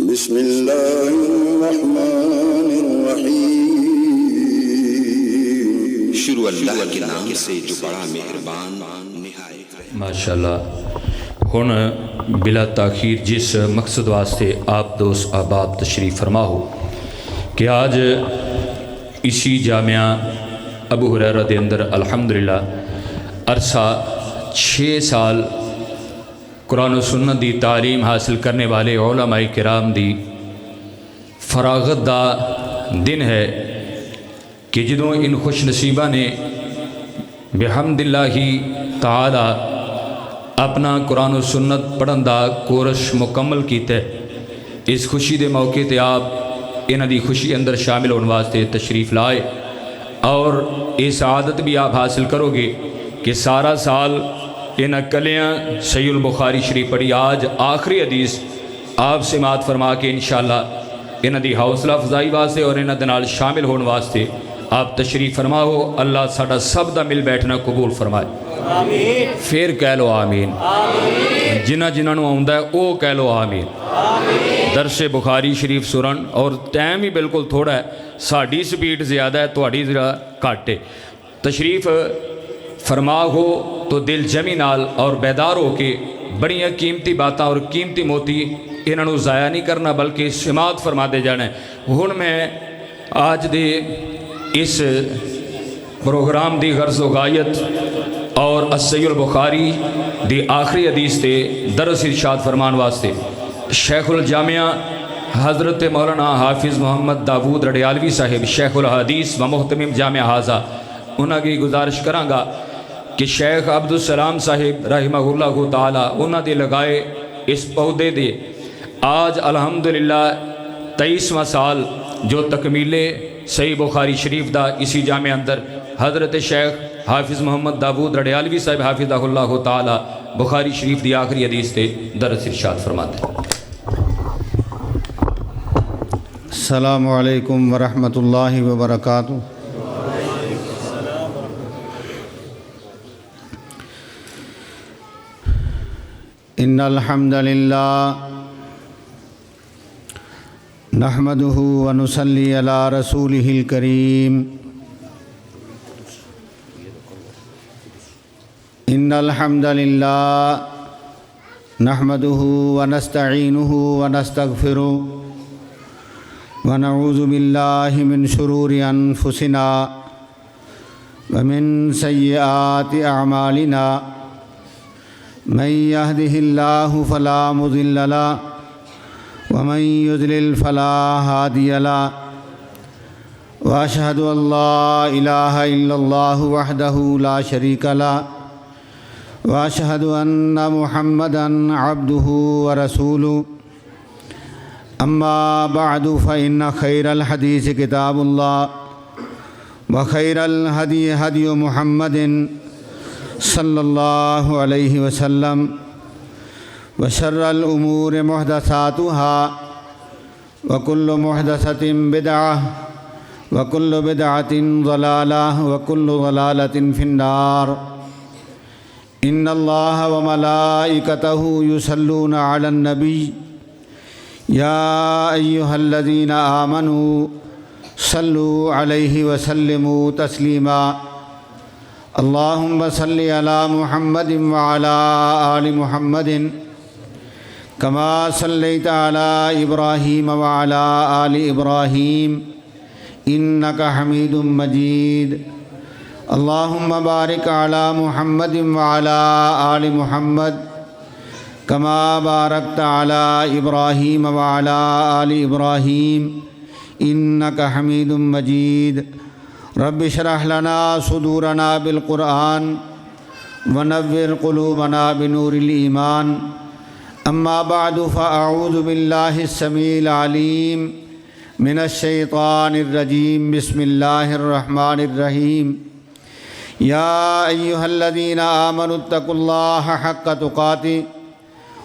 بسم اللہ الرحمن الرحیم۔ شروع اللہ کے نام سے جو بڑا مہربان نہایت رحیم۔ ماشاءاللہ ہن بلا تاخیر جس مقصد واسطے آپ دوست احباب تشریف فرما ہو کہ آج اسی جامعہ ابو ہریرہ دے اندر الحمدللہ عرصہ 6 سال قرآن و سنت دی تعلیم حاصل کرنے والے علماء کرام دی فراغت دا دن ہے کہ جدوں ان خوش نصیبہ نے بحمد اللہ تعالی اپنا قرآن و سنت پڑھن دا کورس مکمل کیتا ہے۔ اس خوشی دے موقع تے آپ انہاں دی خوشی اندر شامل ہونے واسطے تشریف لائے اور اس عادت بھی آپ حاصل کرو گے کہ سارا سال انہاں کلیاں صحیح البخاری شریف پڑھی، آج آخری حدیث آپ سماعت فرما کے انشاءاللہ انہاں دی حوصلہ افزائی واسطے اور انہاں دے نال شامل ہونے واسطے آپ تشریف فرماؤ۔ اللہ ساڈا سب دا مل بیٹھنا قبول فرمائے، آمین۔ پھر کہہ لو آمین، جنہاں جنہاں نوں آوندا ہے او کہہ لو آمین۔ درس بخاری شریف سنن اور ٹائم ہی بالکل تھوڑا ہے، ساڈی سپیڈ زیادہ ہے تہاڈی ذرا گھٹ ہے۔ تشریف فرما ہو تو دل جمی نال اور بیدار ہو کے بڑیاں قیمتی باتاں اور قیمتی موتی انہاں نوں ضائع نہیں کرنا بلکہ سماعت فرما دے جانا ہے۔ ہن میں آج دے اس پروگرام دی غرض و غایت اور صحیح البخاری دی آخری حدیث تے درس ارشاد فرمان واسطے شیخ الجامعہ حضرت مولانا حافظ محمد داود رڈیالوی صاحب شیخ الحدیث و محتمم جامعہ حاضہ انہاں کی گزارش کراں گا کہ شیخ عبدالسلام صاحب رحمہ اللہ تعالی انہاں دے لگائے اس پودے دے آج الحمدللہ 23واں سال جو تکمیل صحیح بخاری شریف دا اسی جامعہ اندر حضرت شیخ حافظ محمد داود رڈیالوی صاحب حافظہ اللہ تعالی بخاری شریف دی آخری حدیث تے درس ارشاد فرماتے ہیں۔ السلام علیکم ورحمۃ اللہ وبرکاتہ۔ ان الحمد للہ نحمده ونصلی علی رسولہ الکریم۔ ان الحمد للہ نحمده ونستعینه ونستغفره ونعوذ باللہ من شرور انفسنا ومن سیئات اعمالنا من يهده الله فلا مضل له ومن يضلل فلا هادي له واشهد ان لا اله الا الله وحده لا شريك له واشهد ان محمدا عبده ورسوله اما بعد فان خير الحديث كتاب الله وخير الهدي هدي محمد صلی اللہ علیہ وسلم وشر الامور محدثاتها وكل محدثة بدعة وكل بدعة ضلالة وكل ضلالة في النار۔ ان اللہ وملائکته يصلون على النبي يا أيها الذين آمنوا صلوا عليه وسلموا تسليما۔ اللهم صل على محمد وعلى آل محمد كما صليت على إبراهيم وعلى آل إبراهيم إنك حميد مجيد۔ اللهم بارك على محمد وعلى آل محمد كما باركت على إبراهيم وعلى آل إبراهيم إنك حميد مجيد۔ رب اشرح لنا صدورنا بالقرآن ونور قلوبنا بنور الإيمان۔ اما بعد فاعوذ باللہ السمیع العلیم من الشیطان الرجیم۔ بسم اللہ الرحمن الرحیم۔ یا ایہا الذین آمنوا اتقوا اللہ حق تقاتہ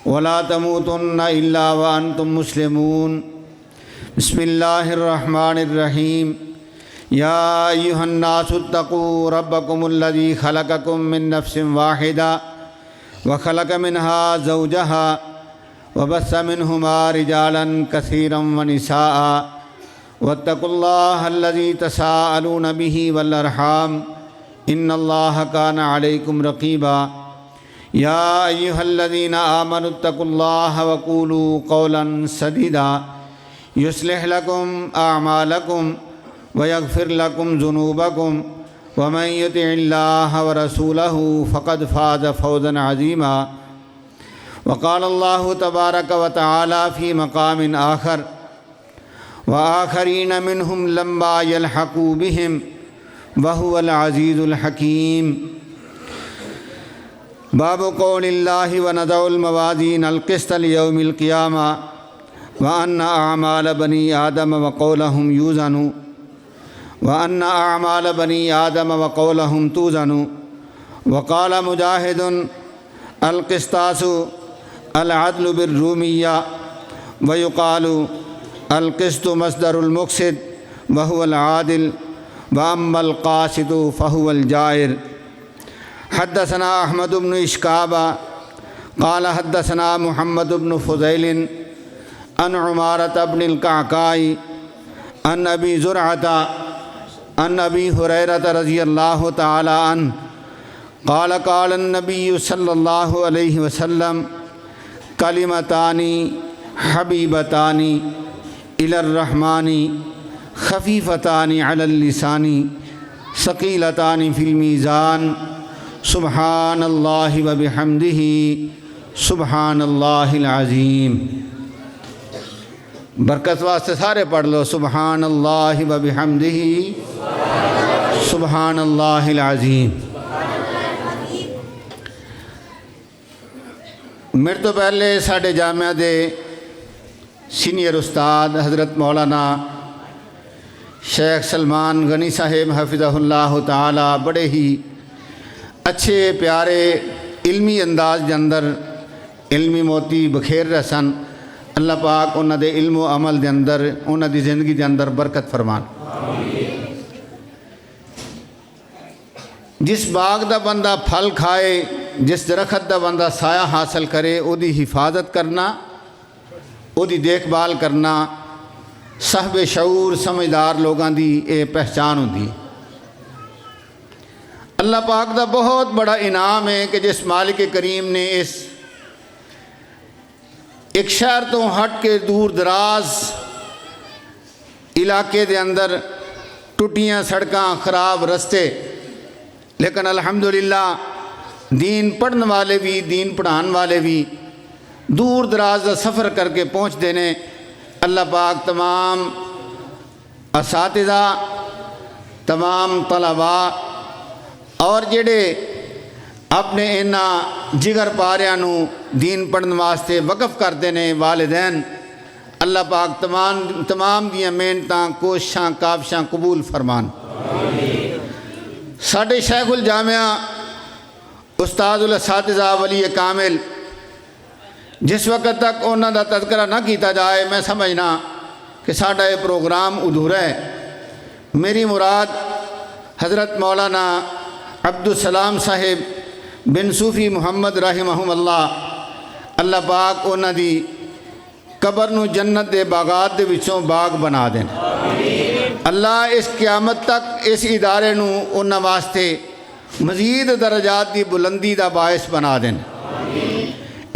ولا تموتن الا وانتم مسلمون۔ بسم اللہ الرحمن الرحیم۔ یا ایہا الناس اتقوا ربکم الذی خلقکم من نفس واحدہ وخلق منها زوجها وبث منهما رجالا كثيرا ونساء واتقوا الله الذي تساءلون به والأرحام إن الله كان عليكم رقيبا يا أيها الذين آمنوا اتقوا الله وقولوا قولا سديدا يصلح لكم أعمالكم ويغفر لكم ذنوبكم ومن يطع الله ورسوله فقد فاز فوزا عظيما وقال الله تبارك وتعالى في مقام آخر وآخرين منهم لما يلحقوا بهم وهو العزيز الحكيم باب قول الله ونضع الموازين القسط ليوم القيامة وأن أعمال بني آدم وقولهم يوزن وأن أعمال بني آدم وقولهم توزن وقال مجاهد القسطاس العدل بالرومية ويقال القسط مصدر المقسط وهو العادل وأما القاسط فهو الجائر حدثنا أحمد بن إشكاب قال حدثنا محمد بن فضيل عن عمارة بن القعقاع عن أبي زرعة عن أبي هريرة رضي الله تعالى عنه قال قال النبي صلى الله عليه وسلم كلمتان حبيبتان إلى الرحمن خفيفتان على اللسان ثقيلتان في الميزان سبحان الله وبحمده سبحان الله العظيم برکت واسطے سارے پڑھ لو سبحان اللہ وبحمدہ سبحان اللہ العظیم۔ میرے تو پہلے ساڈے جامعہ دے سینئر استاد حضرت مولانا شیخ سلمان غنی صاحب حفظہ اللہ تعالی بڑے ہی اچھے پیارے علمی انداز دے اندر علمی موتی بکھیر رہے سن۔ اللہ پاک انہاں دے علم و عمل دے اندر انہاں دی زندگی دے اندر برکت فرمان۔ جس باغ دا بندہ پھل کھائے، جس درخت دا بندہ سایہ حاصل کرے، او دی حفاظت کرنا، او دی دیکھ بھال کرنا صاحب شعور سمجھدار لوگاں دی اے پہچان ہوندی۔ اللہ پاک دا بہت بڑا انعام ہے کہ جس مالک کریم نے اس ایک شہر تو ہٹ کے دور دراز علاقے دے اندر ٹوٹیاں سڑکاں خراب رستے، لیکن الحمدللہ دین پڑھن والے بھی دین پڑھان والے بھی دور دراز دا سفر کر کے پہنچتے ہیں۔ اللہ پاک تمام اساتذہ، تمام طلباء اور جڑے اپنے انہاں جگر پاریاں نو دین پڑھن واسطے وقف کرتے ہیں، والدین، اللہ پاک تمام دیاں محنتاں کوششاں کاوشاں قبول فرمان۔ ساڈے شیخ الجامعہ استاد الاساتذہ ولی کامل جس وقت تک انہاں دا تذکرہ نہ کیتا جائے میں سمجھنا کہ ساڈا یہ پروگرام ادھورا ہے۔ میری مراد حضرت مولانا عبدالسلام صاحب بن صوفی محمد رحمہم اللہ، اللہ پاک انہاں دی قبر نو جنت دے باغات دے وچوں باغ بنا دین۔ اللہ اس قیامت تک اس ادارے نو انہاں واسطے مزید درجات دی بلندی دا باعث بنا دین۔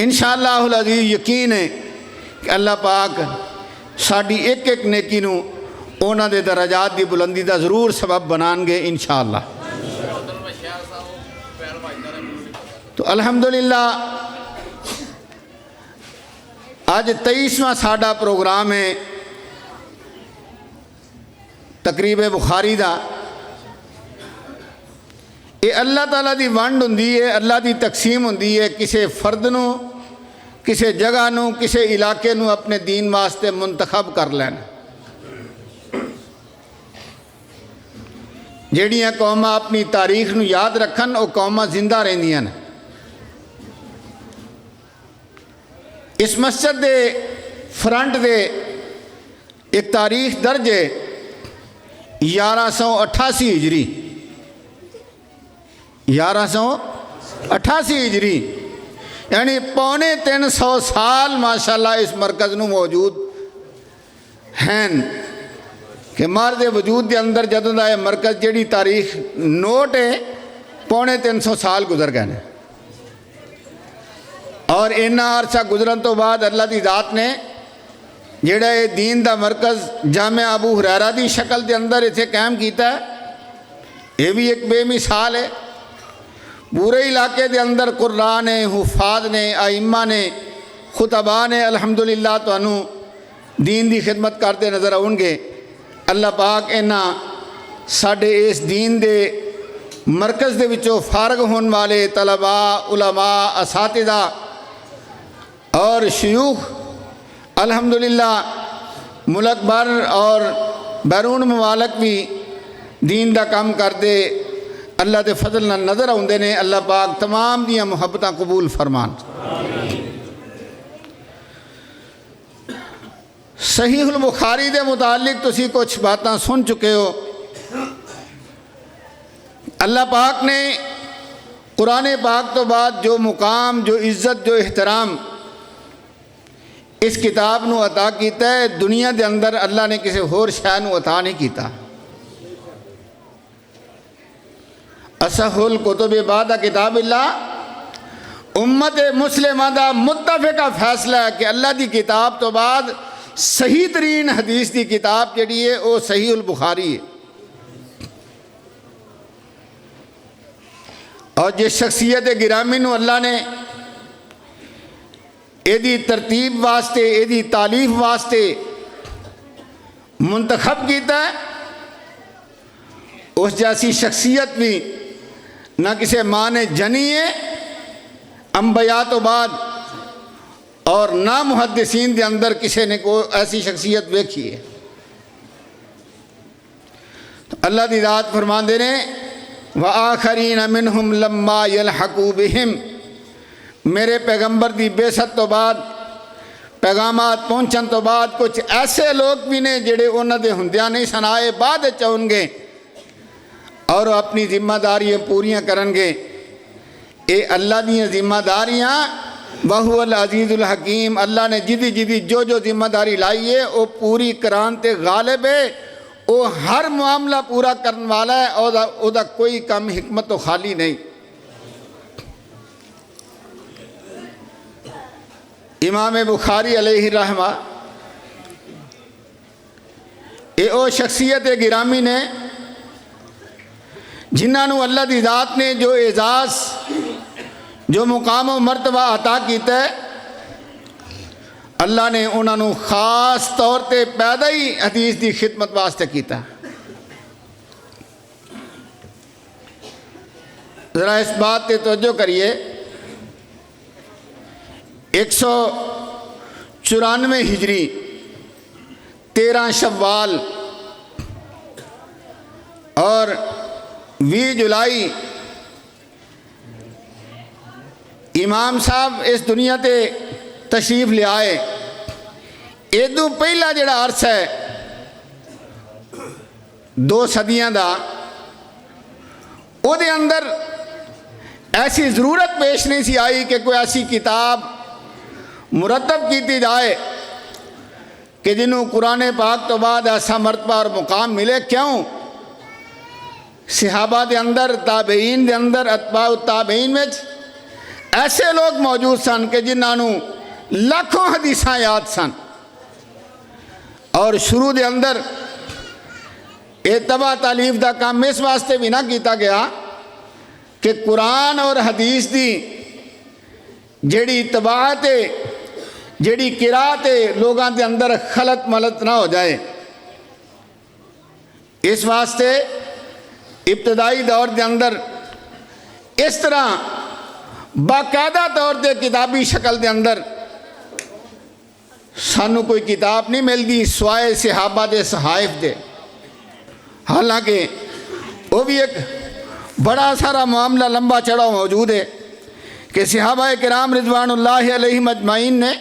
انشاءاللہ العزیز یقین ہے کہ اللہ پاک ساڈی ایک ایک نیکی نو انہاں دے درجات دی بلندی دا ضرور سبب بنان گے انشاءاللہ۔ تو الحمدللہ آج 23واں ساڈا پروگرام ہے تقریب بخاری دا۔ یہ اللہ تعالیٰ دی ونڈ ہوندی ہے، اللہ دی تقسیم ہوندی ہے، کسی فرد نو، کسی جگہ نو، کسی علاقے نو اپنے دین واسطے منتخب کر لینا۔ جیڑیاں قوماں اپنی تاریخ نو یاد رکھن او قوماں زندہ رہندیاں نے۔ اس مسجد دے فرنٹ دے ایک تاریخ درج ہے 1188 ہجری 1188 ہجری یعنی 350 سال ماشاءاللہ اس مرکز نو موجود ہیں کہ مرد وجود دے اندر جدوں دا یہ مرکز جڑی تاریخ نوٹ ہے 350 سال گزر گئے ہیں، اور اینا عرصہ گزرن تو بعد اللہ دی ذات نے جڑا یہ دین دا مرکز جامعہ ابو ہریرہ دی شکل دے اندر اسے قائم کیتا ہے، یہ بھی ایک بے مثال ہے۔ پورے علاقے دے اندر قرآن نے، حفاظ نے، ائمہ نے، خطباء نے الحمدللہ تانوں دین دی خدمت کرتے نظر آؤں گے۔ اللہ پاک اینا ساڈے اس دین دے مرکز دے وچوں فارغ ہون والے طلباء، علماء، اساتذہ اور شیوخ الحمدللہ ملک بھر اور بیرون ممالک بھی دین دا کام کرتے اللہ دے فضل نال نظر آؤندے نے۔ اللہ پاک تمام دیاں محبتاں قبول فرمان۔ صحیح البخاری دے متعلق تسی کچھ باتاں سن چکے ہو۔ اللہ پاک نے قرآن پاک تو بعد جو مقام، جو عزت، جو احترام اس کتاب نو عطا کیتا ہے، دنیا دے اندر اللہ نے کسی ہور شے نو عطا نہیں کیتا۔ اصح الکتب بعد کتاب اللہ، امت مسلمہ دا متفقہ فیصلہ ہے کہ اللہ دی کتاب تو بعد صحیح ترین حدیث دی کتاب جڑی ہے وہ صحیح البخاری ہے۔ اور جس شخصیت گرامی نو اللہ نے ایدی ترتیب واسطے، ایدی تالیف واسطے منتخب کیتا ہے، اس جیسی شخصیت بھی نہ کسی ماں نے جنی ہے انبیاء تو بعد، اور نہ محدثین دے اندر کسی نے کوئی ایسی شخصیت ویکھی ہے۔ تو اللہ دی ذات فرماندے نے وَآخَرِينَ مِنْهُمْ لَمَّا يَلْحَقُوا بِهِمْ، میرے پیغمبر دی بیست تو بعد، پیغامات پہنچن تو بعد کچھ ایسے لوگ بھی نے جڑے انہاں دے ہوندیاں نہیں سنائے بعد چون گے اور اپنی ذمہ داریاں پوریاں کرن گے۔ اے اللہ دیاں ذمہ داریاں وَهُوَ الْعَزِيزُ الْحَكِيمُ، اللہ نے جدی جدی جو جو ذمہ داری لائی ہے وہ پوری کران تے غالب ہے، وہ ہر معاملہ پورا کرن والا ہے، او دا کوئی کم حکمت تو خالی نہیں۔ امام بخاری علیہ الرحمہ اے او شخصیت گرامی نے جنہوں اللہ دی ذات نے جو اعزاز، جو مقام و مرتبہ عطا کیتا ہے، اللہ نے انہوں خاص طور تے پیدا ہی حدیث دی خدمت واسطے کیتا۔ ذرا اس بات تے توجہ کریے، 194 ہجری 13 شوال اور 20 جولائی امام صاحب اس دنیا تے تشریف لے آئے۔ ایدوں پہلا جڑا عرصہ ہے 2 صدیاں دا، او دے اندر ایسی ضرورت پیش نہیں سی آئی کہ کوئی ایسی کتاب مرتب کیتی جائے کہ جنہوں قرآن پاک تو بعد ایسا مرتبہ اور مقام ملے۔ کیوں؟ صحابہ دے اندر، تابعین دے اندر، اتباع التابعین میں ایسے لوگ موجود سن کہ جنہوں لاکھوں حدیثاں یاد سن، اور شروع دے اندر اتباع تالیف دا کام اس واسطے بھی نہ کیتا گیا کہ قرآن اور حدیث دی جیڑی اتباعت ہے، جیڑی قرات ہے، لوگاں دے اندر خلط ملط نہ ہو جائے۔ اس واسطے ابتدائی دور دے اندر اس طرح باقاعدہ طور دے کتابی شکل دے اندر سانو کوئی کتاب نہیں ملتی سوائے صحابہ دے صحائف دے۔ حالانکہ وہ بھی ایک بڑا سارا معاملہ لمبا چڑھا موجود ہے کہ صحابہ کرام رضوان اللہ علیہم اجمعین نے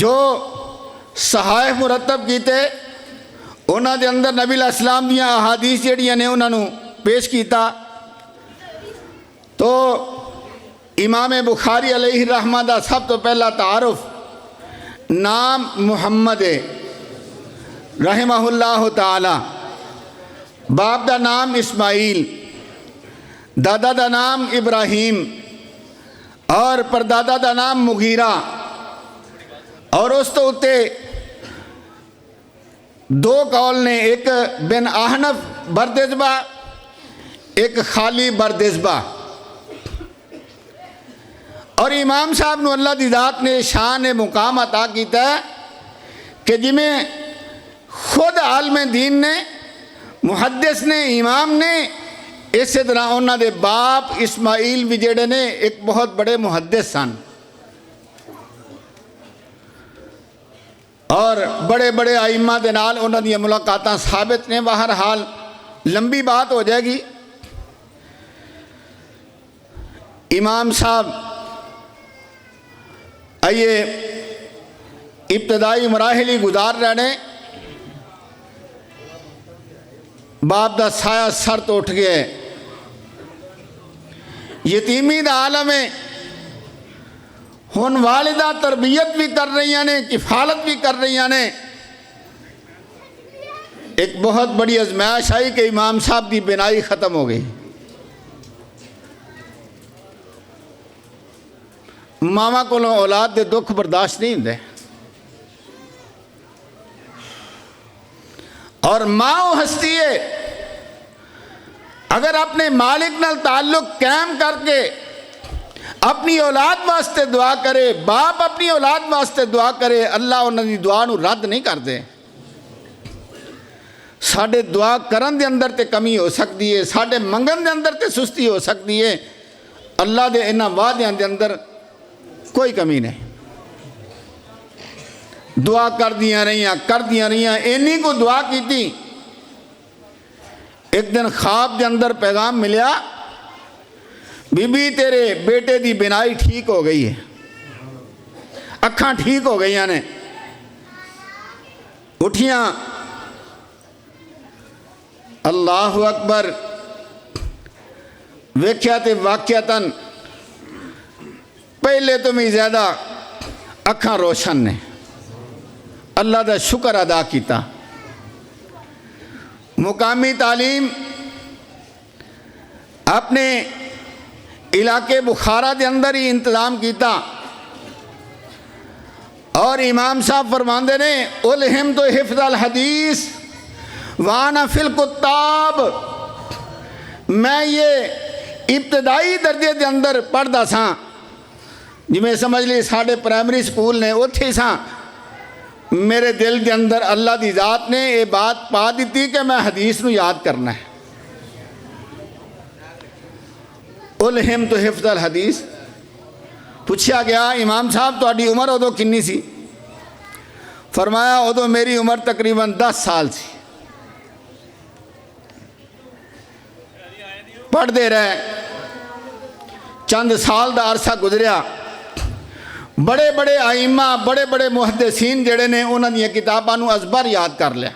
جو صحائف مرتب کیتے، انہاں دے اندر نبی علیہ السلام دیاں احادیث جڑیاں نے انہاں نو پیش کیتا۔ تو امام بخاری علیہ رحمہ دا سب تو پہلا تعارف نام محمد رحمہ اللہ تعالی، باپ دا نام اسماعیل، دادا دا نام ابراہیم اور پردادا دا نام مغیرہ، اور اس تو اتے دو قول نے، ایک بن احنف بردزبہ، ایک خالی بردزبہ۔ اور امام صاحب نو اللہ دی ذات نے شان مقام عطا کیتا ہے کہ جمیں خود عالم دین نے، محدث نے، امام نے، اسی طرح انہوں دے باپ اسماعیل بھی جڑے نے ایک بہت بڑے محدث سن، اور بڑے بڑے ائمہ دے نال انہوں دی ملاقاتاں ثابت نے۔ بہرحال لمبی بات ہو جائے گی۔ امام صاحب آئیے ابتدائی مراحل ہی گزار رہے، باپ دا سایہ سر تو اٹھ گیا ہے، یتیمی دا عالم ہے، ہن والدہ تربیت بھی کر رہی ہیں، کفالت بھی کر رہی ہیں۔ ایک بہت بڑی آزمائش آئی کہ امام صاحب دی بینائی ختم ہو گئی۔ ماما کو اولاد دے دکھ برداشت نہیں ہوندے، اور ماں وہ ہستی ہے اگر اپنے مالک نال تعلق قائم کر کے اپنی اولاد واسطے دعا کرے، باپ اپنی اولاد واسطے دعا کرے، اللہ انہوں دی دعا نو رد نہیں کر دے۔ ساڑھے دعا کرن دے اندر تے کمی ہو سکتی ہے، ساڑھے منگن دے اندر تے سستی ہو سکتی ہے، اللہ دے انہاں وعدیاں دے اندر کوئی کمی نہیں۔ دعا کر دیا رہیاں، اینی کو دعا کی تھی۔ ایک دن خواب دے اندر پیغام ملیا، بی بی تیرے بیٹے دی بینائی ٹھیک ہو گئی ہے، اکھاں ٹھیک ہو گئی نے۔ اٹھیاں، اللہ اکبر، ویکھیا تے واقعتاً پہلے تو میں زیادہ اکھاں روشن نے، اللہ دا شکر ادا کیتا۔ مقامی تعلیم اپنے علاقے بخارا دے اندر ہی انتظام کیتا، اور امام صاحب فرماندے نے الہم تو حفظ الحدیث وانا فی الکتاب، میں یہ ابتدائی درجے دے اندر پڑھدا ساں، جی میں سمجھ لی ساڑھے پرائمری سکول نے اتھے ساں، میرے دل دے اندر اللہ دی ذات نے یہ بات پا دیتی کہ میں حدیث نو یاد کرنا ہے۔ الہم تو حفظ الحدیث۔ پوچھا گیا امام صاحب تہاڈی عمر ادو کنی سی؟ فرمایا ادو میری عمر تقریباً 10 سال سی۔ پڑھ دے رہے، چند سال دا عرصہ گزریا، بڑے بڑے ائمہ، بڑے بڑے محدثین جڑے نے انہاں دی کتاباں نو ازبر یاد کر لیا۔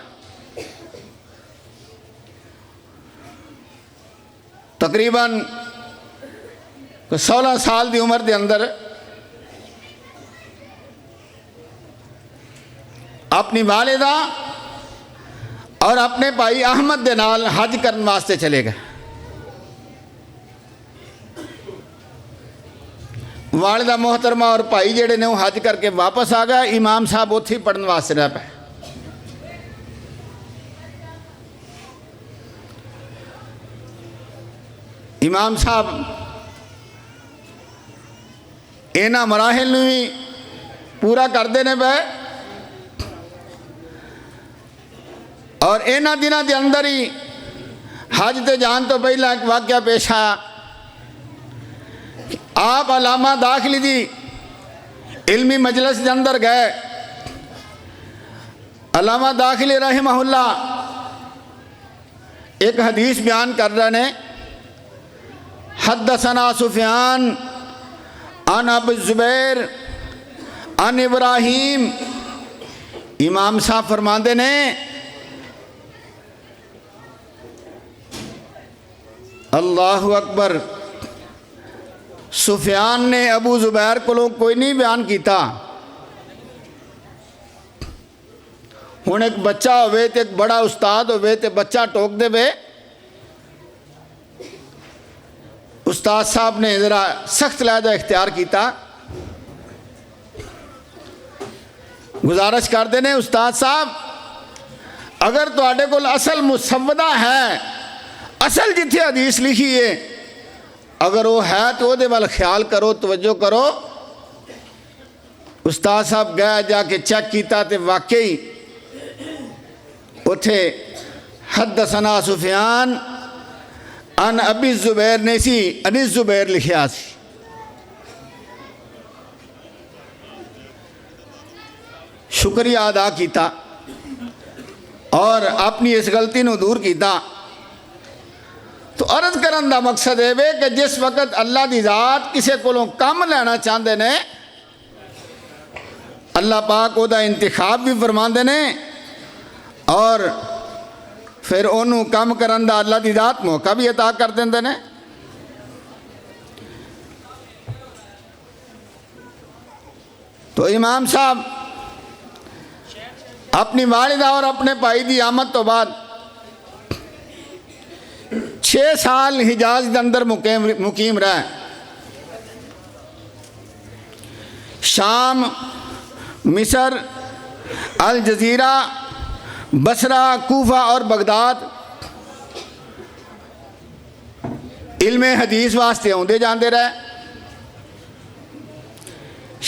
تقریباً 16 سال دی عمر دے اندر اپنی والدہ اور اپنے بھائی احمد دے نال حج کرن واسطے چلے گئے۔ والدہ محترمہ اور بھائی جڑے نے وہ حج کر کے واپس آ گئے، امام صاحب اتھے ہی پڑھن واسطے رہ پے۔ امام صاحب اینا مراحل بھی پورا کر دینے پے، اور اینا دنوں دے اندر ہی حج تے جان تو پہلا ایک واقعہ پیش آیا۔ آپ علامہ داخلی دی علمی مجلس دے اندر گئے، علامہ داخلی رحمہ اللہ ایک حدیث بیان کر رہے ہیں، حدثنا سفیان عن ابو الزبیر عن ابراہیم۔ امام صاحب فرماندے نے اللہ اکبر، سفیان نے ابو زبیر کو کوئی نہیں بیان کیتا. ہوں ایک بچہ ہوئے تو ایک بڑا استاد ہوئے تو بچہ ٹوک دے بے. استاد صاحب نے ذرا سخت لہجہ اختیار کیتا. گزارش کر دینے استاد صاحب اگر تواڈے کول اصل مسودہ ہے, اصل جتھے حدیث لکھی ہے, اگر وہ ہے تو دے وال خیال کرو, توجہ کرو. استاد صاحب گئے جا کے چیک کیتا تے واقعی اتھے حدثنا سفیان ان ابی زبیر نے سی انیس زبیر لکھیا سی. شکریہ ادا کیتا اور اپنی اس غلطی نو دور کیتا. تو عرض کرن دا مقصد ہے کہ جس وقت اللہ دی ذات کسے کولوں کم لینا چاہندے نے, اللہ پاک او دا انتخاب بھی فرماندے نے اور پھر انہوں کم کرن دا اللہ دی ذات موقع بھی عطا کر دیندے نے. تو امام صاحب اپنی والدہ اور اپنے بھائی دی آمد تو بعد 6 سال حجاز دے اندر مقیم رہے. شام, مصر, الجزیرہ, بصرہ, کوفہ اور بغداد علم حدیث واسطے ہوندے جاندے رہے.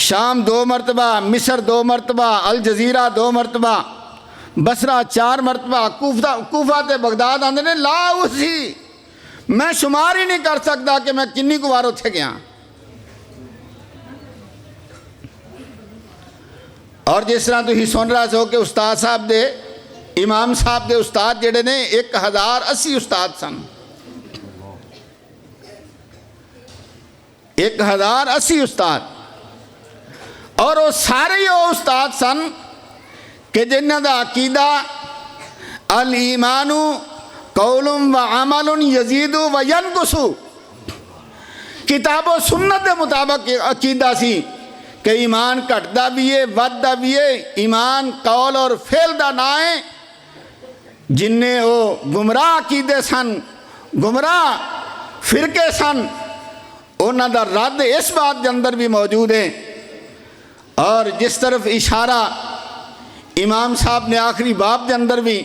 شام 2 مرتبہ, مصر 2 مرتبہ, الجزیرہ 2 مرتبہ, بصرہ 4 مرتبہ, کوفہ تے بغداد آندے نے لا اسی, میں شمار ہی نہیں کر سکتا کہ میں کنی کو بار اتھے گیا. اور جس طرح تو ہی سن رہا سو کہ استاد صاحب دے, امام صاحب دے استاد جڑے نے 1080 استاد سن. 1080 استاد, اور وہ سارے وہ استاد سن کہ جنہ دا عقیدہ الایمان قول و عمل یزید و ینقص, کتاب و سنت دے مطابق عقیدہ سی کہ ایمان گھٹدا بھی ہے وددا بھی ہے. ایمان قول اور فعل دا نہ ہے. جننے وہ گمراہ عقیدے سن, گمراہ فرقے سن, انہاں دا رد اس بات دے اندر بھی موجود ہے. اور جس طرف اشارہ امام صاحب نے آخری باب دے اندر بھی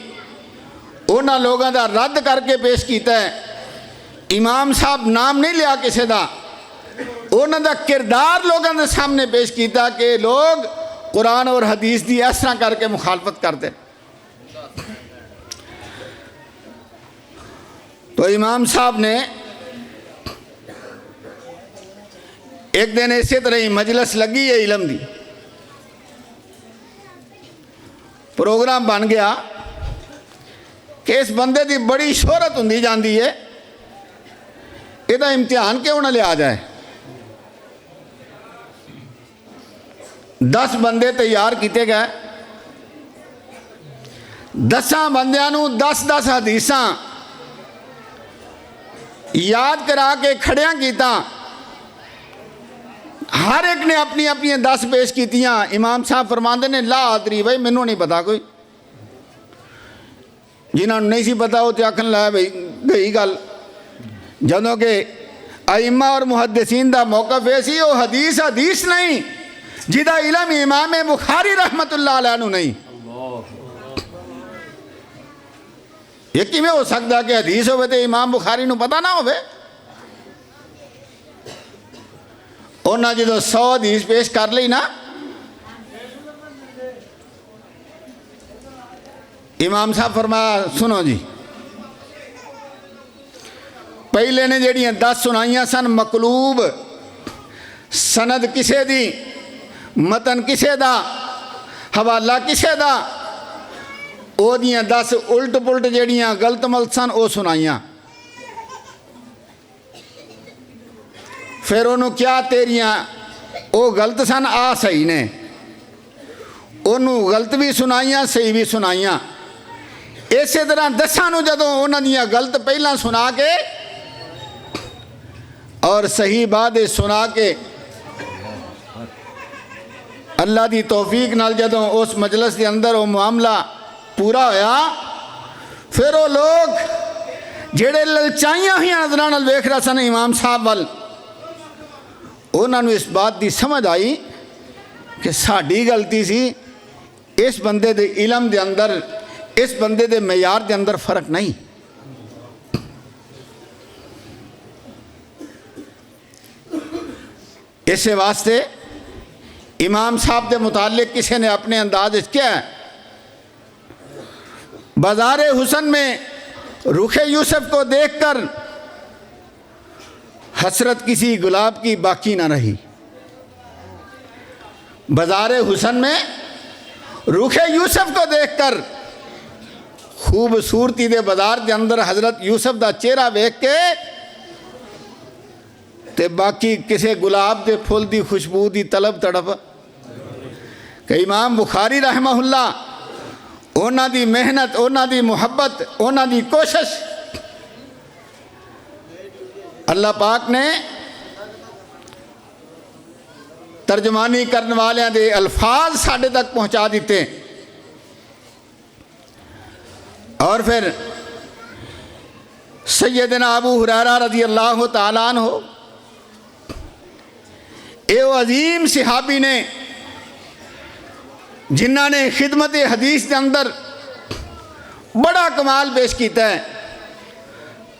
انہاں لوگاں دا رد کر کے پیش کیتا ہے. امام صاحب نام نہیں لیا کسی دا, انہاں دا کردار لوگاں دے سامنے پیش کیتا کہ لوگ قرآن اور حدیث دی اس طرح کر کے مخالفت کرتے. تو امام صاحب نے ایک دن اسی طرح ہی مجلس لگی ہے علم دی, پروگرام بن گیا کہ اس بندے دی بڑی شہرت ہوندی جاندی ہے, یہ دا امتحان کیوں نہ لیا جائے. 10 بندے تیار کیتے گئے, 10 بندیاں نو 10 حدیثاں یاد کرا کے کھڑیاں کیتا. ہر ایک نے اپنی اپنی 10 پیش کیتیاں. امام صاحب فرماندے نے لا ادری, بھائی مینوں نہیں پتا, کوئی جنہاں نہیں سی پتا وہ تے آکھن لا بھائی گئی گل. جدوں کہ ائمہ اور محدثین دا موقف ایسی, وہ حدیث نہیں جدا علم امام بخاری رحمت اللہ علیہ نو نہیں. یہ کیویں ہو سکتا کہ حدیث ہوئے تے امام بخاری نو پتہ نہ ہوئے. انہاں جدوں 100 حدیث پیش کر لی نا, امام صاحب فرمایا سنو جی, پہلے نے جڑیاں 10 سنائیاں سن مقلوب, سند کسے دی, متن کسے دا, حوالہ کسے دا, او دیاں 10 الٹ پلٹ جڑیاں غلط ملت سن او سنائیاں. پھر انہوں کیا تیریاں او غلط سن آ صحیح نے, انہوں غلط بھی سنائیاں صحیح بھی سنائیاں. اسی طرح 10 نو جدوں انہاں دیاں غلط پہلا سنا کے اور صحیح بات سنا کے اللہ دی توفیق نال جدوں اس مجلس کے اندر وہ معاملہ پورا ہویا، پھر وہ لوگ جڑے للچائیاں ہوئی نظراں نال ویکھ رہے سن امام صاحب وال، انہاں نوں اس بات دی سمجھ آئی کہ ساڈی غلطی سی، اس بندے دے علم دے اندر، اس بندے دے معیار دے اندر فرق نہیں۔ اس واسطے امام صاحب دے متعلق کسی نے اپنے انداز کیا ہے، بازار حسن میں رخ یوسف کو دیکھ کر حسرت کسی گلاب کی باقی نہ رہی۔ بازار حسن میں رخ یوسف کو دیکھ کر خوبصورتی دے بازار دے اندر حضرت یوسف دا چہرہ ویکھ کے تے باقی کسے گلاب دے پھول دی خوشبو دی طلب تڑپ کہ امام بخاری رحمہ اللہ اونا دی محنت، اونا دی محبت، اونا دی کوشش اللہ پاک نے ترجمانی کرنے والے دے الفاظ ساڑھے تک پہنچا دیتے، اور پھر سیدنا ابو ہریرہ رضی اللہ تعالیٰ عنہ اے عظیم صحابی نے جنہاں نے خدمت حدیث کے اندر بڑا کمال پیش کیتا ہے،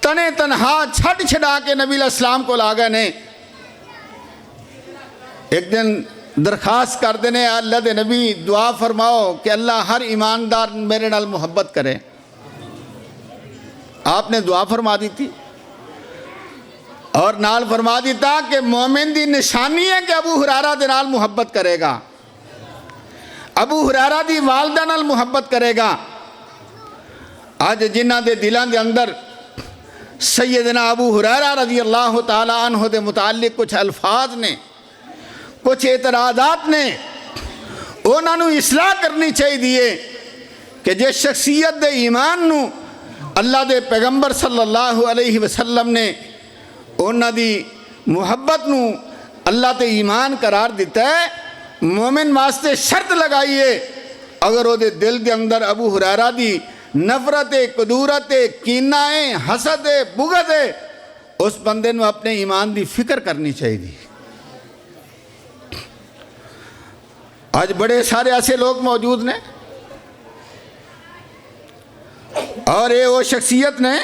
تنے تنہا چھٹ چھڑا کے نبی علیہ السلام کو لاگے نے ایک دن درخواست کر دینے، اللہ دے نبی دعا فرماؤ کہ اللہ ہر ایماندار میرے نال محبت کرے۔ آپ نے دعا فرما دی تھی اور نال فرما دیتا کہ مومن دی نشانی ہے کہ ابو ہریرہ دے نال محبت کرے گا، ابو ہریرہ دی والدہ نال محبت کرے گا۔ آج جنہ دے دلان دے اندر سیدنا ابو ہریرہ رضی اللہ تعالیٰ عنہ دے متعلق کچھ الفاظ نے، کچھ اعتراضات نے، انہاں نوں اصلاح کرنی چاہیے دیئے کہ جس شخصیت دے ایمان نوں اللہ دے پیغمبر صلی اللہ علیہ وسلم نے انہاں دی محبت نوں اللہ تے ایمان قرار دیتا ہے، مومن واسطے شرط لگائیے اگر وہ دے دل دے اندر ابو ہریرہ دی نفرت، کدورت، کینہ، حسد، بغض ہے، اس بندے نوں اپنے ایمان دی فکر کرنی چاہیے۔ آج بڑے سارے ایسے لوگ موجود نے اور یہ وہ شخصیت نے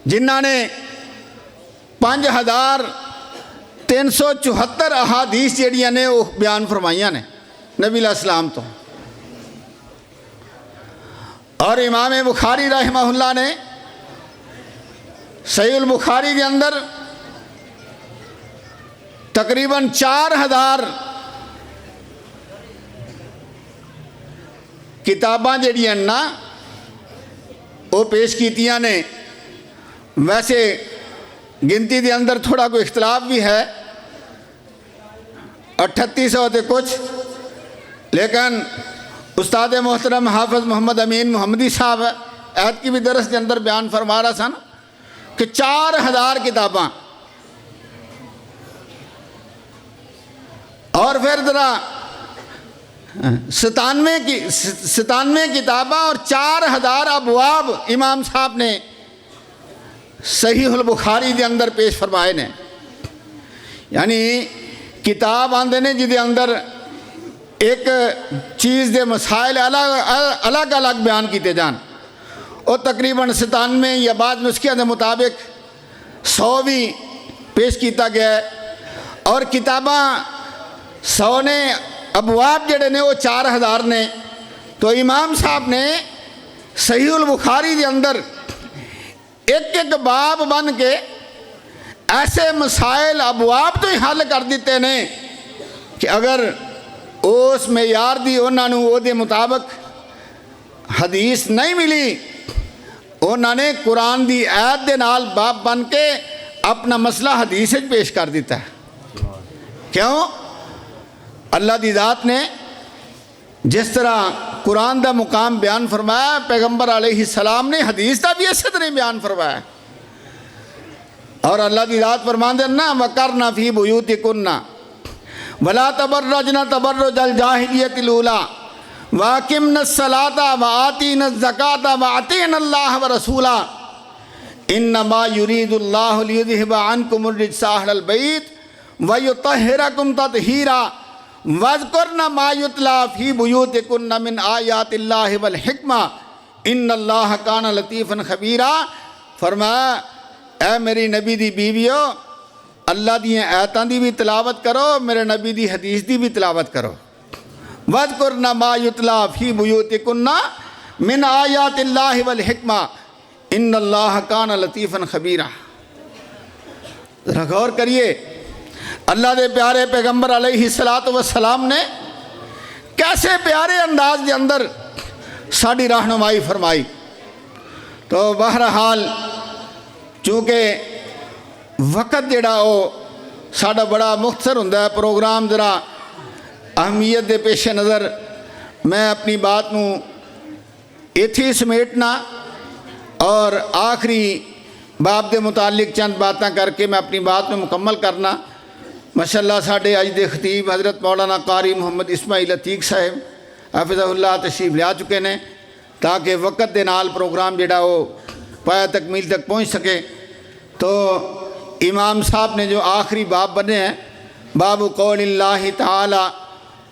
جنہاں نے 5374 احادیث جڑیاں نے وہ بیان فرمائیاں نے نبی علیہ السلام تو، اور امام بخاری رحمہ اللہ نے صحیح البخاری کے اندر تقریباً 4000 کتاباں جڑیاں نا وہ پیش کیتیاں نے۔ ویسے گنتی دے اندر تھوڑا کوئی اختلاف بھی ہے، 3800 تے کچھ، لیکن استاد محترم حافظ محمد امین محمدی صاحب عہد کی بھی درس کے اندر بیان فرما رہا سن کہ 4000 کتاباں، اور پھر ذرا 97 کتاباں اور 4000 ابواب امام صاحب نے صحیح البخاری دے اندر پیش فرمائے نے۔ یعنی کتاب آندے نے جدے اندر ایک چیز دے مسائل الگ الگ بیان کیتے جان، اور تقریباً 97 یا بعض نسخے دے مطابق 100 بھی پیش کیتا گیا ہے، اور کتاباں 100 نے، ابواب جڑے نے وہ 4000 نے۔ تو امام صاحب نے صحیح البخاری دے اندر ایک ایک باب بن کے ایسے مسائل ابواب تو ہی حل کر دیتے نے کہ اگر اس معیار دی انہاں نوں او دے مطابق حدیث نہیں ملی، انہاں نے قرآن دی آیت دے نال باب بن کے اپنا مسئلہ حدیث پیش کر دیتا ہے۔ کیوں؟ اللہ دی ذات نے جس طرح قرآن دا مقام بیان فرمایا، پیغمبر علیہ السلام نے حدیث دا بھی اسی طرح بیان فرمایا۔ اور اللہ کی ذات فرماندے نا وَقَرْنَ فِي بُيُوتِكُنَّ وَلَا تَبَرَّجْنَ تَبَرُّجَ الْجَاهِلِيَّةِ الْأُولَىٰ وَأَقِمْنَ الصَّلَاةَ وَآتِينَ الزَّكَاةَ وَأَطِعْنَ اللَّهَ وَرَسُولَهُ إِنَّمَا يُرِيدُ اللَّهُ لِيُذْهِبَ عَنكُمُ الرِّجْسَ أَهْلَ الْبَيْتِ وَيُطَهِّرَكُمْ تَطْهِيرًا وَاذْكُرْنَ مَا يُتْلَىٰ فِي بُيُوتِكُنَّ مِنْ آيَاتِ اللَّهِ وَالْحِكْمَةِ إِنَّ اللَّهَ كَانَ لَطِيفًا خَبِيرًا۔ فرمایا اے میری نبی دی بیویو، اللہ دی آیاتاں دی بھی تلاوت کرو، میرے نبی دی حدیث دی بھی تلاوت کرو۔ وَاذْكُرْنَ مَا يُتْلَىٰ فِي بُيُوتِكُنَّ مِنْ آيَاتِ اللَّهِ وَالْحِكْمَةِ إِنَّ اللَّهَ كَانَ لَطِيفًا خَبِيرًا۔ ذرا غور کریے، اللہ دے پیارے پیغمبر علیہ السلام نے کیسے پیارے انداز دے اندر ساڑی رہنمائی فرمائی۔ تو بہرحال چونکہ وقت جڑا ہو ساڑا بڑا مختصر ہوندا ہے، پروگرام ذرا اہمیت دے پیش نظر میں اپنی بات نو ایتھی سمیٹنا اور آخری باب دے متعلق چند باتاں کر کے میں اپنی بات میں مکمل کرنا۔ ماشاءاللہ ساڑے اج دے خطیب حضرت مولانا قاری محمد اسماعیل عتیق صاحب حافظہ اللہ تشریف لیا چکے نے، تاکہ وقت دے نال پروگرام جڑا ہو پایا تکمیل تک پہنچ سکے۔ تو امام صاحب نے جو آخری باب بنے ہیں، باب قول اللہ تعالی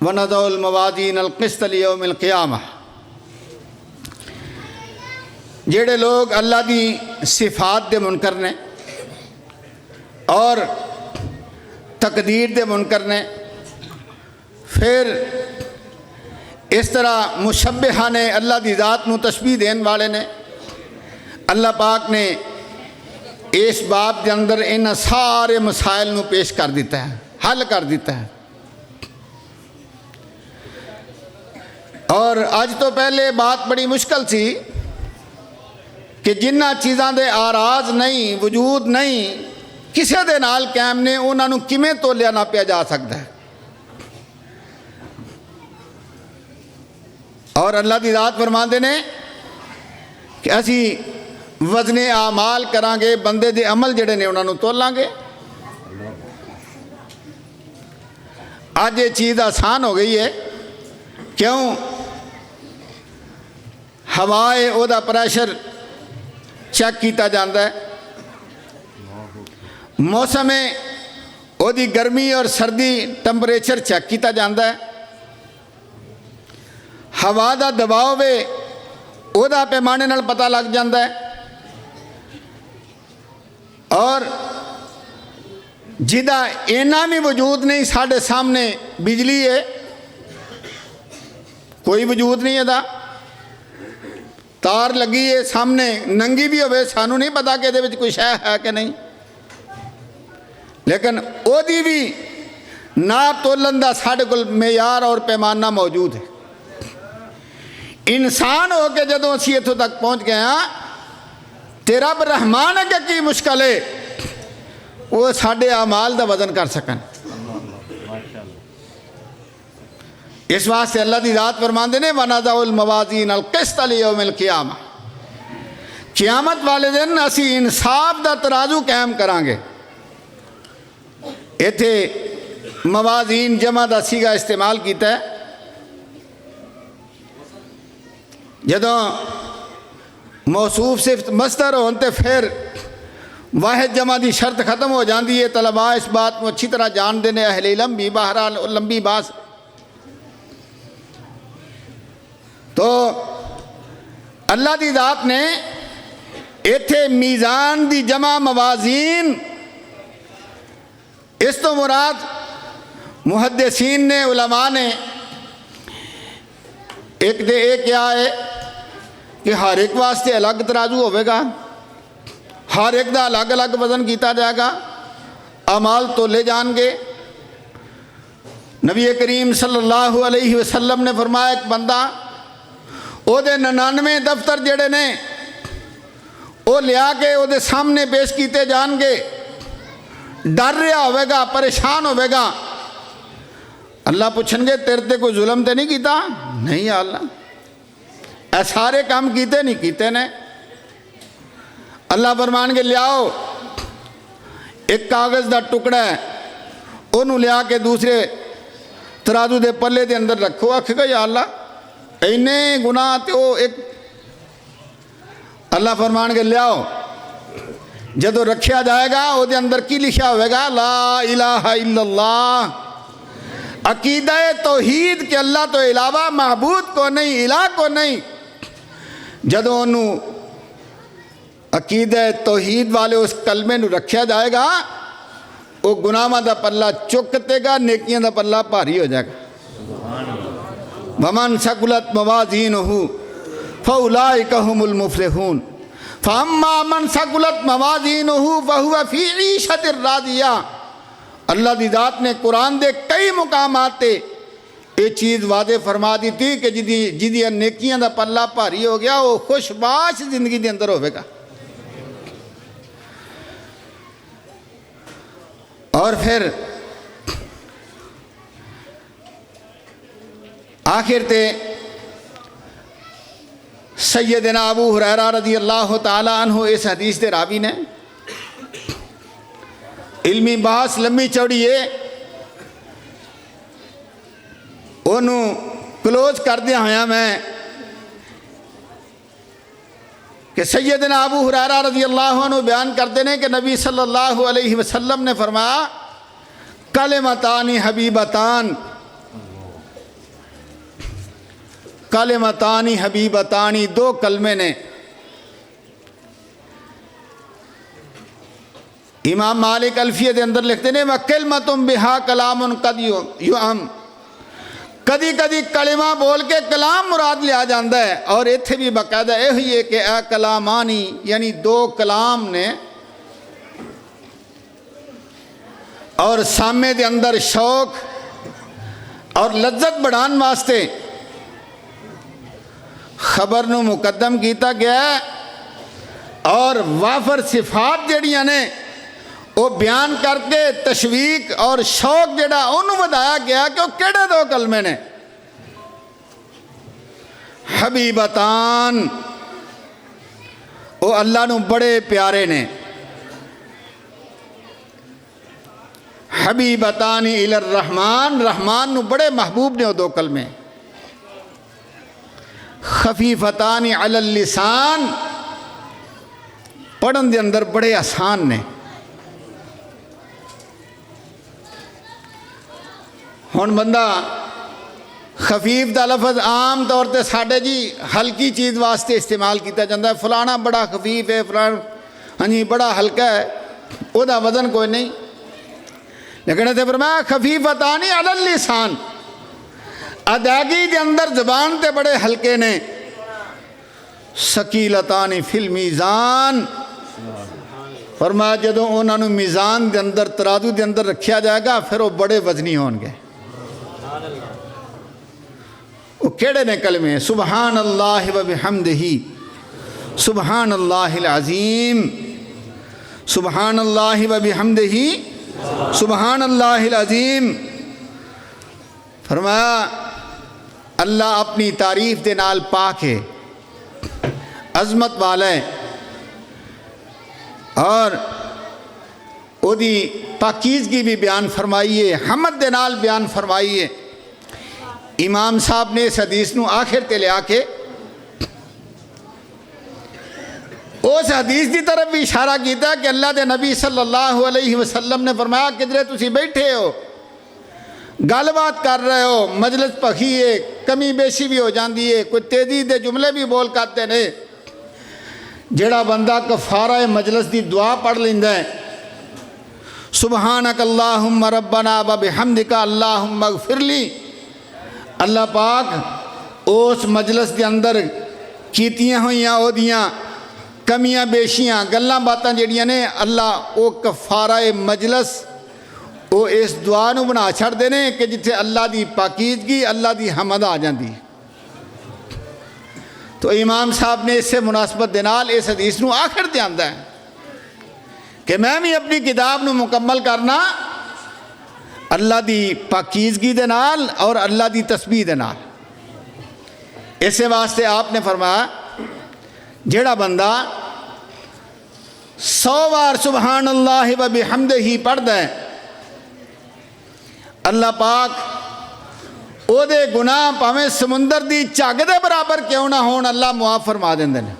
وَنَضَعُ الْمَوَازِينَ الْقِسْطَ لِيَوْمِ الْقِيَامَةِ، جڑے لوگ اللہ دی صفات دے منکر نے اور تقدیر دے منکر نے، پھر اس طرح مشبہہ نے اللہ دی ذات نو تشبیہ دین والے نے، اللہ پاک نے اس باب دے اندر ان سارے مسائل نو پیش کر دیتا ہے، حل کر دیتا ہے۔ اور آج تو پہلے بات بڑی مشکل سی کہ جنہ چیزاں دے آراز نہیں، وجود نہیں، کسے دے نال قائم نے، انہاں نو کیویں تولیا نہ پیا جا سکتا ہے۔ اور اللہ دی ذات فرماندے نے کہ اسی وزن اعمال کران گے، بندے دے عمل جڑے نے انہاں نو تولاں گے۔ آج یہ چیز آسان ہو گئی ہے، کیوں؟ ہوائے او دا پریشر چیک کیتا جاندا ہے، موسم او دی گرمی اور سردی ٹمپریچر چیک کیتا جاندا ہے، ہوا دا دباؤ وے او دا پیمانے نال پتہ لگ جاندا ہے، اور جدا اینا بھی وجود نہیں ساڑھے سامنے بجلی ہے، کوئی وجود نہیں ہے دا، تار لگی ہے سامنے ننگی بھی ہوئے، سانو نہیں پتا کہ دے وچ کوئی شے ہے کہ نہیں، لیکن او دی بھی ناپ تولن دا ساڑھے کل معیار اور پیمانہ موجود ہے۔ انسان ہو کے جدوں اسی اتھوں تک پہنچ گئے ہاں، تیرا رب رحمان ہے کہ کی مشکل ہے وہ ساڑھے اعمال دا وزن کر سکن۔ اس واسطے اللہ دی ذات فرماندے نے وَنَضَعُ الْمَوَازِينَ الْقِسْطَ لِيَوْمِ الْقِيَامَةِ، قیامت والے دن اسی انصاف دا ترازو قائم کران گے۔ ایتھے موازین جمع دا سیگا استعمال کیتا ہے، جدوں موصوف صرف مصدر ہون تے پھر واحد جمع دی شرط ختم ہو جاندی ہے۔ طلباء اس بات کو اچھی طرح جان دینے، اہل علم بھی، بہرحال لمبی باس۔ تو اللہ دی ذات نے ایتھے میزان دی جمع موازین، اس تو مراد محدثین نے، علماء نے ایک دے ایک کیا ہے کہ ہر ایک واسطے الگ ترازو ہوئے گا، ہر ایک دا الگ الگ وزن کیتا جائے گا، اعمال تولے جان گے۔ نبی کریم صلی اللہ علیہ وسلم نے فرمایا ایک بندہ او دے 99 دفتر جڑے نے او لیا کے او دے سامنے پیش کیتے جان گے، ڈر رہا ہوئے گا، پریشان ہوئے گا، اللہ پوچھن گے تیرے تے کوئی ظلم تے نہیں کیتا؟ نہیں یا اللہ، اے سارے کام کیتے نہیں کیتے نے۔ اللہ فرمان گے لیاؤ ایک کاغذ دا ٹکڑا ہے انہوں لیا کے دوسرے ترازو دے پلے دے اندر رکھو، آکھے گا یا اللہ اینے گناہ تے وہ ایک، اللہ فرمان کے لیاؤ، جدو رکھیا جائے گا وہ دے اندر کی لکھا ہوئے گا لا الہ الا اللہ، عقیدہ توحید کہ اللہ تو علاوہ معبود کو نہیں، الہ کو نہیں۔ جدو انہوں عقیدہ توحید والے اس کلمے نو رکھیا جائے گا، وہ گناہاں دا پلہ چکتے گا، نیکیاں دا پلہ بھاری ہو جائے گا۔ وَمَنْ ثَقُلَتْ مَوَازِينُهُ فَأُولَٰئِكَ هُمُ الْمُفْلِحُونَ فَأَمَّا مَنْ ثَقُلَتْ مَوَازِينُهُ فَهُوَ فِي عِيشَةٍ رَاضِيَةٍ۔ اللہ دی ذات نے قرآن دے کئی مقامات تے یہ چیز واضح فرما دی تھی کہ جدی نیکیاں دا پلہ بھاری ہو گیا وہ خوش باش زندگی دے اندر ہوئے گا۔ اور پھر آخر تے سیدنا ابو ہریرہ رضی اللہ تعالی عنہ اس حدیث دے راوی نے علمی بحث لمبی چوڑی ہے انہوں کلوز کر دیا ہویا میں کہ سیدنا ابو ہریرہ رضی اللہ عنہ بیان کرتے ہیں کہ نبی صلی اللہ علیہ وسلم نے فرمایا کلمتان حبیبتان، کلمتان حبیبتان، دو کلمے نے۔ امام مالک الفیہ دے اندر لکھتے ہیں وَكَلْمَةٌ بِهَا كَلَامٌ قَدْ يُعَمْ، کدی کدی کلمہ بول کے کلام مراد لیا جاندہ ہے، اور اتھے بھی باقاعدہ یہ ہوئی ہے کہ اے کلامانی یعنی دو کلام نے، اور سامنے دے اندر شوق اور لذت بڑھان واسطے خبر نو مقدم کیتا گیا ہے، اور وافر صفات جڑیاں نے وہ بیان کر کے تشویق اور شوق جڑا انہوں بتایا گیا کہ وہ کیڑے دو کلمے نے؟ حبیبتان، وہ اللہ نو بڑے پیارے نے۔ حبیبتان الی الرحمن، رحمان نو بڑے محبوب نے وہ دو کلمے۔ خفیفتان علی اللسان، پڑھن دے اندر بڑے آسان نے۔ ہن بندہ خفیف دا لفظ عام طور تے ساڑھے جی ہلکی چیز واسطے استعمال کیتا جاندہ ہے، فلانا بڑا خفیف ہے، فلانا ہنی بڑا ہلکا ہے، او دا وزن کوئی نہیں، لیکن اسے فرمایا خفیفتانی علی اللسان، ادائیگی دے اندر زبان تے بڑے ہلکے نے۔ ثقیلتان فی المیزان، فرمایا جدوں انہوں نے میزان دے اندر ترازو دے اندر رکھیا جائے گا پھر وہ بڑے وزنی ہون گے۔ وہ کیڑے نے کلمے؟ سبحان اللہ و بحمدہ، سبحان اللہ العظیم، سبحان اللہ و بحمدہ، سبحان اللہ العظیم۔ فرمایا اللہ اپنی تعریف دے نال پاک ہے، عظمت والا ہے، اور او دی پاکیزگی بھی بیان فرمائیے، حمد دے نال بیان فرمائیے۔ امام صاحب نے اس حدیث نو آخر تے لے آکے اس حدیث دی طرف بھی اشارہ کیتا کہ اللہ دے نبی صلی اللہ علیہ وسلم نے فرمایا کدھرے تسی بیٹھے ہو، گل بات کر رہے ہو، مجلس پخی ہے، کمی بیشی بھی ہو جاندی ہے، کوئی تیزی دے جملے بھی بول کرتے نے، جڑا بندہ کفارہ مجلس دی دعا پڑھ لیندہ ہے سبحانک اللہم ربنا و بحمدک اللہم اغفر لی، اللہ پاک اس مجلس کے اندر کیتیاں ہوئیاں او دیاں کمیاں بیشیاں گلاں باتاں جڑیاں نے اللہ او کفارہ مجلس او اس دعا نو بنا چھڑ دینے کہ جتھے اللہ دی پاکیزگی اللہ دی حمد آ جاندی۔ تو امام صاحب نے اس سے مناسبت دینال اس حدیث نو آخر دے آندہ ہے کہ میں بھی اپنی کتاب نو مکمل کرنا اللہ دی پاکیزگی دے نال اور اللہ دی تسبیح دے نال۔ اسے واسطے آپ نے فرمایا جیڑا بندہ 100 بار سبحان اللہ و بحمدہ پڑھتا ہے، اللہ پاک او دے گناہ پاویں سمندر دی جھگ دے برابر کیوں نہ ہون اللہ معاف فرما دیندے نے۔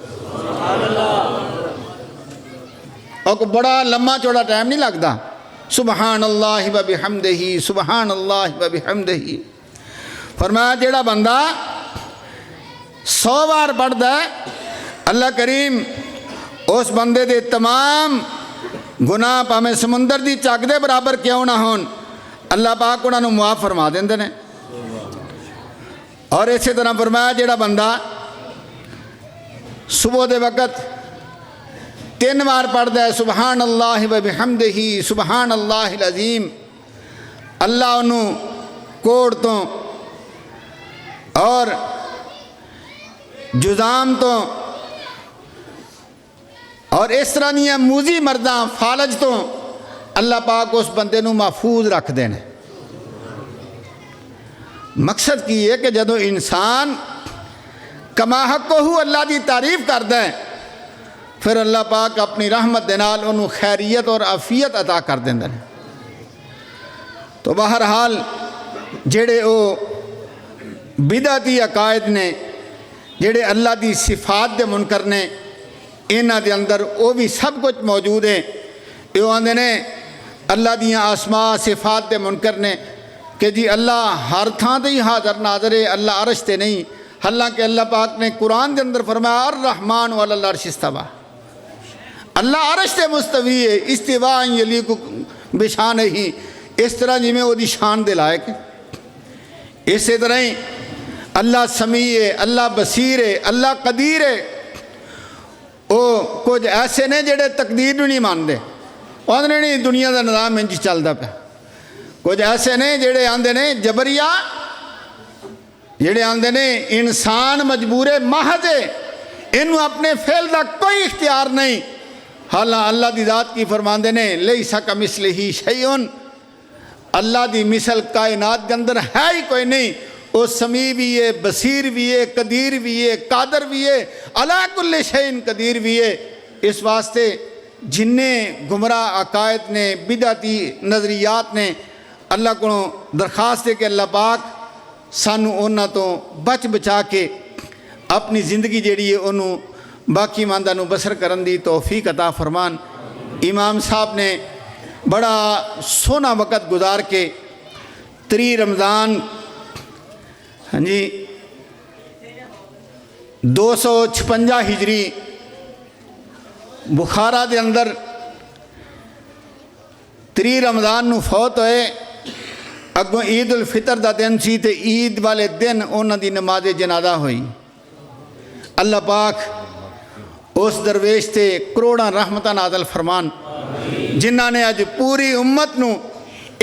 اور کوئی بڑا لمبا چوڑا ٹائم نہیں لگتا، سبحان اللہ و بحمدہ سبحان اللہ و بحمدہ۔ فرمایا جیڑا بندہ 100 بار پڑھتا ہے، اللہ کریم اس بندے دے تمام گناہ پاویں سمندر دی جھگ دے برابر کیوں نہ ہون اللہ پاک انہاں نوں معاف فرما دیندے نے۔ اور اسی طرح فرمایا جیڑا بندہ صبح دے وقت 3 بار پڑھتا ہے سبحان اللہ و بحمدہ سبحان اللہ العظیم، اللہ انہوں کوڑ تو اور جزام تو اور اس طرح دیا موزی مرداں فالج تو اللہ پاک اس بندے نوں محفوظ رکھ دینے۔ مقصد کی ہے کہ جدو انسان کما حقہ اللہ دی تعریف کرتا ہے، پھر اللہ پاک اپنی رحمت دے نال انہوں خیریت اور عافیت عطا کر دیندے نے۔ تو بہرحال جڑے او بدعتی عقائد نے، جڑے اللہ دی صفات دے منکر نے، انہاں دے اندر او بھی سب کچھ موجود ہے۔ یہ آندے نے اللہ دیاں اسماء صفات دے منکر نے کہ جی اللہ ہر تھاں تے ہی حاضر ناظر ہے، اللہ عرش تے نہیں، حالانکہ اللہ پاک نے قرآن دے اندر فرمایا الرحمن علی العرش استویٰ، اللہ عرش تے مستوی ہے، استواء یلیق بشانہ ہی، اس طرح جی میں وہ دی شان دے لائق ہے۔ اسی طرح ہی اللہ سمیع ہے، اللہ بصیر ہے، اللہ قدیر ہے۔ وہ کچھ ایسے نے جڑے تقدیر نہیں مانتے، آندے نہیں دنیا دا نظام انج چلدا پیا۔ کچھ ایسے نے جڑے آندے نے جبریہ، جڑے آندے نے انسان مجبور محض ہے، انہوں اپنے فعل دا کوئی اختیار نہیں۔ حالانکہ اللہ دی ذات کی فرماندے نے لیس کمثلہ شیء، اللہ دی مثل کائنات کے اندر ہے ہی کوئی نہیں۔ وہ سمیع بھی ہے، بصیر بھی ہے، قدیر بھی ہے، قادر بھی ہے، علی کل شیء قدیر بھی ہے۔ اس واسطے جنہیں گمراہ عقائد نے، بدعتی نظریات نے، اللہ کو درخواست ہے کہ اللہ پاک سانو انہاں تو بچ بچا کے اپنی زندگی جیڑی ہے انہوں باقی ماندہ نو بسر کرن دی توفیق عطا فرمان۔ امام صاحب نے بڑا سونا وقت گزار کے 3 رمضان 256 ہجری بخارا دے اندر 3 رمضان نو فوت ہوئے۔ اگوں عید الفطر دا دن سی تے عید والے دن انہاں دی نماز جنازہ ہوئی۔ اللہ پاک اس درویش تے کروڑاں رحمتاں نازل فرمان، جنہاں نے آج پوری امت نو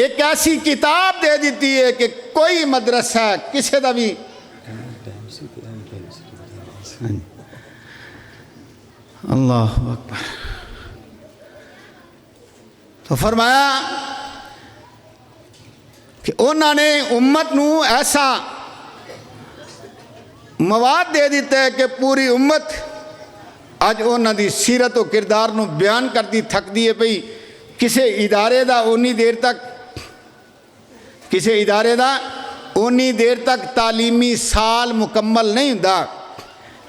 ایک ایسی کتاب دے دیتی ہے کہ کوئی مدرسہ کسے دا بھی اللہ اکبر۔ تو فرمایا کہ انہوں نے امت نو ایسا مواد دے دیتا ہے کہ پوری امت آج انہوں دی سیرت و کردار نو بیان کر دی تھک دیئے پئی۔ کسے ادارے دا اونی دیر تک تعلیمی سال مکمل نہیں ہوندا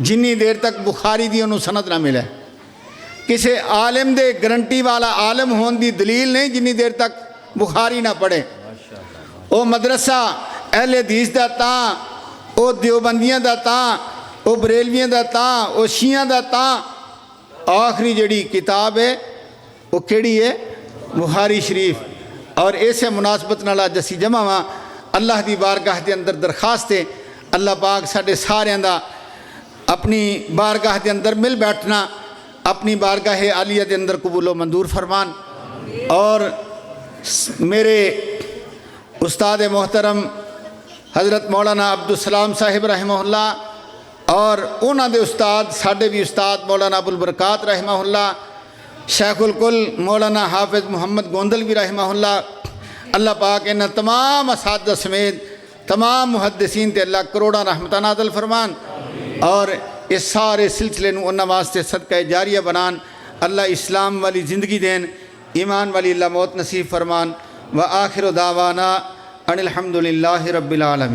جنی دیر تک بخاری دی انہوں سند نہ ملے۔ کسے عالم دے گرنٹی والا عالم ہون دی دلیل نہیں جنی دیر تک بخاری نہ پڑھے۔ او مدرسہ اہل حدیث دا تاں، او دیوبندیاں دا تاں، او بریلویاں دا تاں، او شیعہ دا تاں، آخری جڑی کتاب ہے وہ کیڑی ہے؟ بخاری شریف۔ اور ایسے مناسبت نالا جسی جمع ہاں اللہ دی بارگاہ دے اندر درخواست ہے اللہ پاک ساڈے سارے دا اپنی بارگاہ دے اندر مل بیٹھنا اپنی بارگاہ عالیہ دے اندر قبول و منظور فرمان۔ اور میرے استاد محترم حضرت مولانا عبدالسلام صاحب رحمہ اللہ اور انہاں دے استاد ساڈے بھی استاد مولانا ابوالبرکات رحمہ اللہ، شیخ الکل مولانا حافظ محمد گوندلوی رحمہ اللہ، اللہ پاک انہاں تمام اساتذہ سمیت تمام محدثین تے اللہ کروڑاں رحمتاں نازل فرمان اور اس سارے سلسلے نو انہاں واسطے صدقہ جاریہ بنان۔ اللہ اسلام والی زندگی دین، ایمان والی اللہ موت نصیب فرمان۔ و آخر دعوانا ان الحمدللہ رب العالمین۔